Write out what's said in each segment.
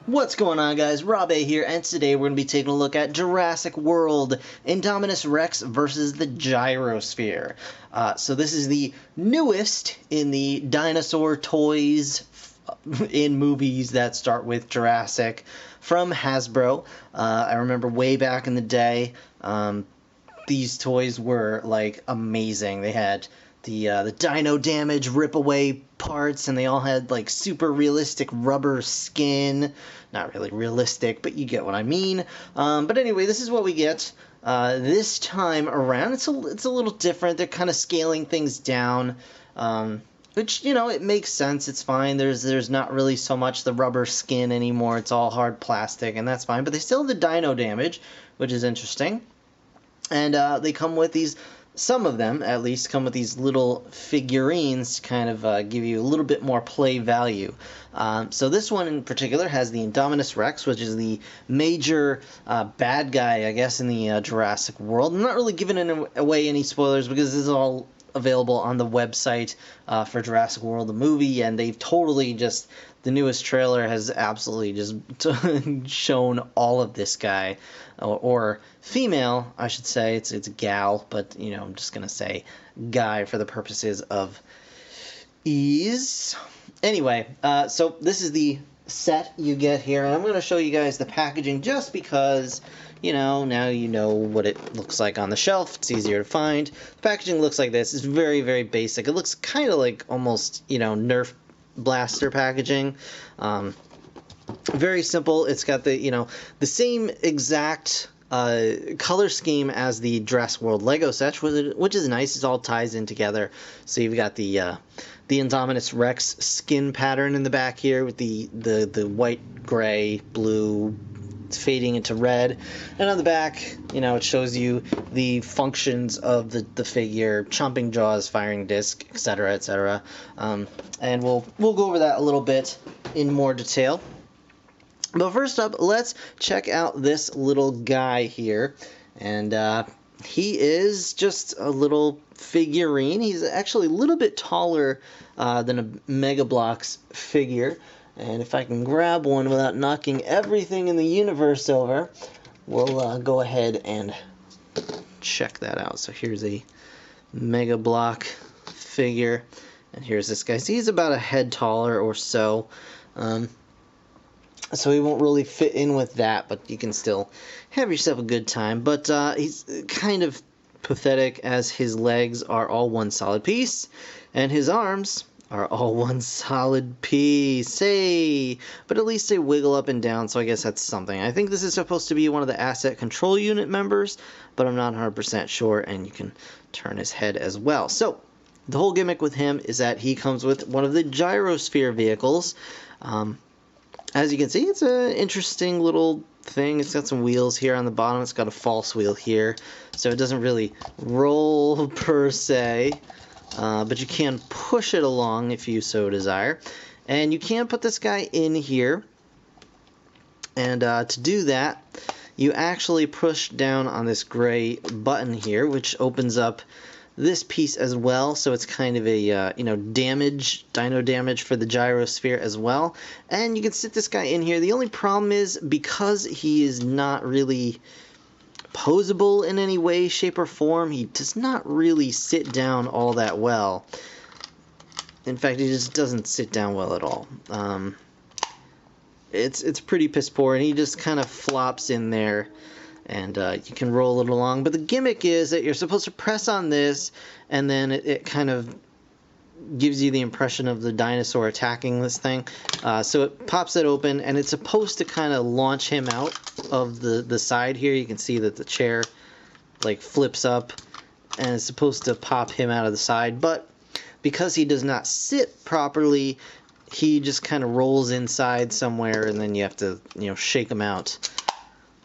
What's going on, guys? Rob A here, and today we're going to be taking a look at Jurassic World, Indominus Rex versus the GyroSphere. So this is the newest in the dinosaur toys in movies that start with Jurassic from Hasbro. I remember way back in the day, these toys were like amazing. They had the dino damage rip away parts, and they all had like super realistic rubber skin. Not really realistic, but you get what I mean. But anyway, this is what we get this time around. It's a little different. They're kind of scaling things down, which, you know, it makes sense. It's fine. There's not really so much the rubber skin anymore. It's all hard plastic, and that's fine. But they still have the dino damage, which is interesting. And they come with these, some of them at least, come with these little figurines to kind of give you a little bit more play value. So this one in particular has the Indominus Rex, which is the major bad guy, I guess, in the Jurassic World. I'm not really giving away any spoilers because this is all available on the website for Jurassic World, the movie, and they've totally just, the newest trailer has absolutely just shown all of this guy, or female, I should say. It's a gal, but, you know, I'm just going to say guy for the purposes of ease. Anyway, so this is the set you get here, and I'm going to show you guys the packaging just because, you know, now you know what it looks like on the shelf. It's easier to find. The packaging looks like this. It's very, very basic. It looks kind of like almost, you know, Nerf blaster packaging. Very simple. It's got the, you know, the same exact color scheme as the Jurassic World Lego set, which is nice. It all ties in together. So you've got the Indominus Rex skin pattern in the back here with the white, gray, blue fading into red, and on the back, you know, it shows you the functions of the figure: chomping jaws, firing disc, etc., etc. And we'll go over that a little bit in more detail. But first up, let's check out this little guy here, and he is just a little figurine. He's actually a little bit taller than a Mega Bloks figure. And if I can grab one without knocking everything in the universe over, we'll go ahead and check that out. So here's a Mega Blok figure, and here's this guy. So he's about a head taller or so. So he won't really fit in with that, but you can still have yourself a good time. But he's kind of pathetic, as his legs are all one solid piece, and his arms are all one solid piece. Hey! But at least they wiggle up and down, so I guess that's something. I think this is supposed to be one of the asset control unit members, but I'm not 100% sure, and you can turn his head as well. So the whole gimmick with him is that he comes with one of the GyroSphere vehicles. As you can see, it's an interesting little thing. It's got some wheels here on the bottom. It's got a false wheel here, so it doesn't really roll per se. But you can push it along if you so desire. And you can put this guy in here. And to do that, you actually push down on this gray button here, which opens up this piece as well. So it's kind of a, you know, dino damage for the GyroSphere as well. And you can sit this guy in here. The only problem is, because he is not really posable in any way, shape, or form, he does not really sit down all that well. In fact, he just doesn't sit down well at all. It's pretty piss poor, and he just kind of flops in there, and you can roll it along. But the gimmick is that you're supposed to press on this, and then it kind of gives you the impression of the dinosaur attacking this thing. So it pops it open, and it's supposed to kind of launch him out of the side here. You can see that the chair like flips up, and it's supposed to pop him out of the side. But because he does not sit properly, he just kind of rolls inside somewhere, and then you have to, you know, shake him out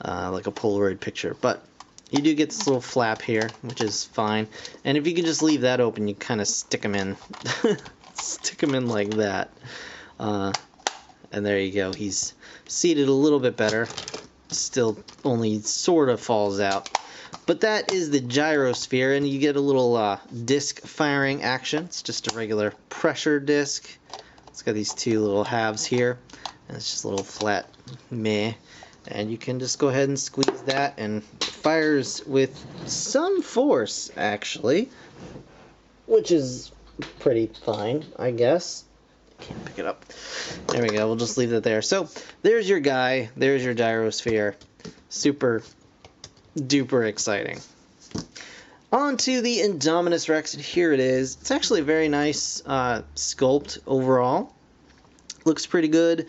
like a Polaroid picture. But you do get this little flap here, which is fine. And if you can just leave that open, you kind of stick him in. Stick him in like that. And there you go. He's seated a little bit better. Still only sort of falls out. But that is the GyroSphere, and you get a little disc firing action. It's just a regular pressure disc. It's got these two little halves here. And it's just a little flat meh. And you can just go ahead and squeeze that, and it fires with some force, actually, which is pretty fine, I guess. Can't pick it up. There we go. We'll just leave that there. So there's your guy. There's your GyroSphere. Super duper exciting. On to the Indominus Rex, and here it is. It's actually a very nice sculpt overall. Looks pretty good.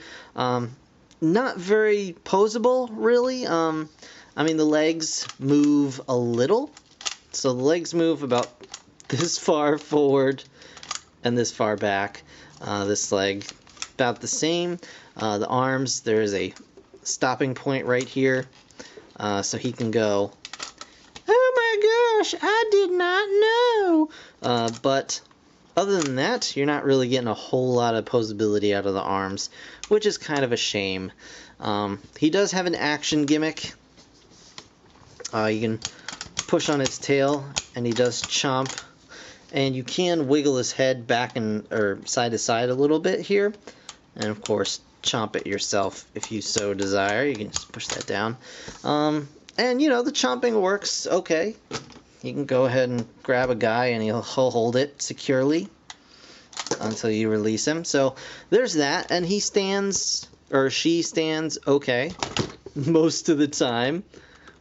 Not very posable, really. I mean, the legs move a little. So the legs move about this far forward and this far back. This leg about the same. The arms, there's a stopping point right here. So he can go, oh my gosh, I did not know. But other than that, you're not really getting a whole lot of posability out of the arms, which is kind of a shame. He does have an action gimmick. You can push on his tail, and he does chomp. And you can wiggle his head back and or side to side a little bit here. And of course, chomp it yourself if you so desire. You can just push that down. And you know, the chomping works okay. You can go ahead and grab a guy and he'll hold it securely until you release him. So there's that, and he stands, or she stands, okay most of the time.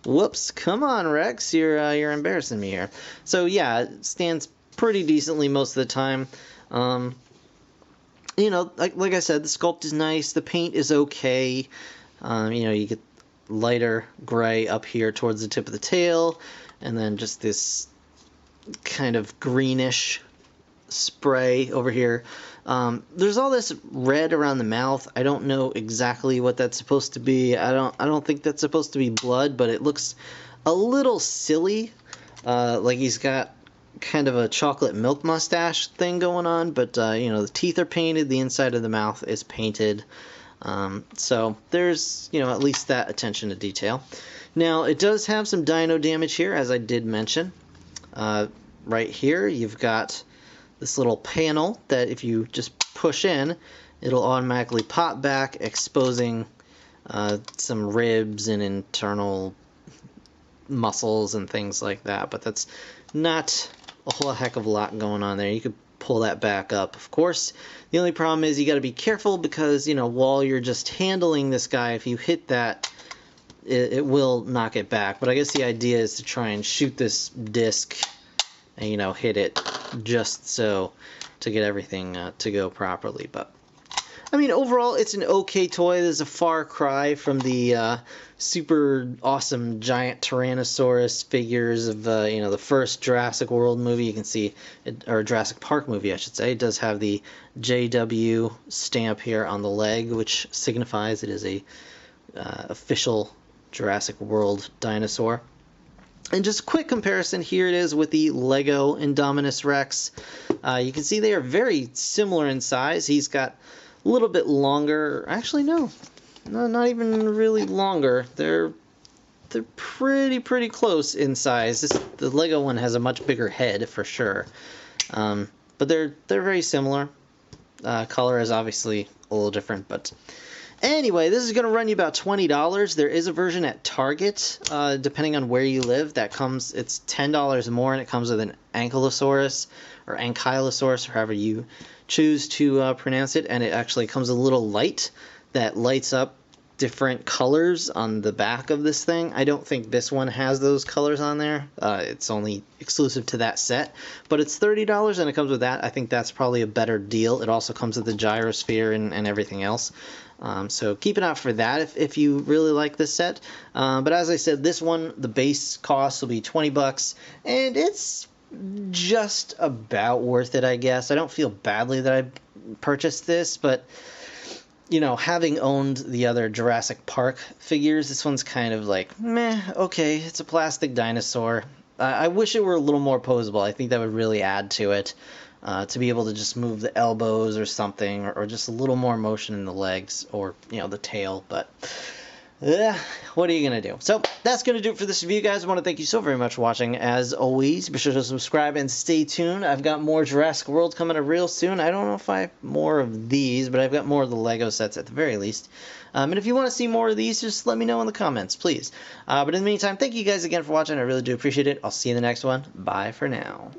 Whoops, come on, Rex, you're embarrassing me here. So yeah, it stands pretty decently most of the time. You know, like I said, the sculpt is nice, the paint is okay. You know, you get lighter gray up here towards the tip of the tail, and then just this kind of greenish spray over here. There's all this red around the mouth. I don't know exactly what that's supposed to be. I don't think that's supposed to be blood, but it looks a little silly. Like he's got kind of a chocolate milk mustache thing going on, but you know, the teeth are painted, the inside of the mouth is painted. So there's, you know, at least that attention to detail. Now, it does have some dino damage here, as I did mention. Right here, you've got this little panel that if you just push in, it'll automatically pop back, exposing some ribs and internal muscles and things like that. But that's not a whole heck of a lot going on there. You could pull that back up, of course. The only problem is you got to be careful because, you know, while you're just handling this guy, if you hit that, it will knock it back. But I guess the idea is to try and shoot this disc and, you know, hit it just so to get everything to go properly. But I mean, overall, it's an okay toy. There's a far cry from the super awesome giant Tyrannosaurus figures of you know, the first Jurassic World movie. You can see, or Jurassic Park movie, I should say. It does have the JW stamp here on the leg, which signifies it is a official Jurassic World dinosaur. And just a quick comparison, here it is with the Lego Indominus Rex. You can see they are very similar in size. He's got a little bit longer, actually no, not even really longer. They're pretty close in size. The Lego one has a much bigger head for sure, but they're very similar. Color is obviously a little different, but anyway, this is going to run you about $20. There is a version at Target, depending on where you live, that comes, it's $10 more, and it comes with an Ankylosaurus or Ankylosaurus, or however you choose to pronounce it, and it actually comes a little light that lights up different colors on the back of this thing. I don't think this one has those colors on there. It's only exclusive to that set, but it's $30 and it comes with that. I think that's probably a better deal. It also comes with the GyroSphere and everything else. So keep an eye out for that if you really like this set. But as I said, this one, the base cost will be 20 bucks, and it's just about worth it, I guess. I don't feel badly that I purchased this, but you know, having owned the other Jurassic Park figures, this one's kind of like, meh, okay, it's a plastic dinosaur. I wish it were a little more posable. I think that would really add to it, to be able to just move the elbows or something, or just a little more motion in the legs, or, you know, the tail. But what are you going to do? So that's going to do it for this review, guys. I want to thank you so very much for watching. As always, be sure to subscribe and stay tuned. I've got more Jurassic World coming up real soon. I don't know if I have more of these, but I've got more of the Lego sets at the very least. And if you want to see more of these, just let me know in the comments, please. But in the meantime, thank you guys again for watching. I really do appreciate it. I'll see you in the next one. Bye for now.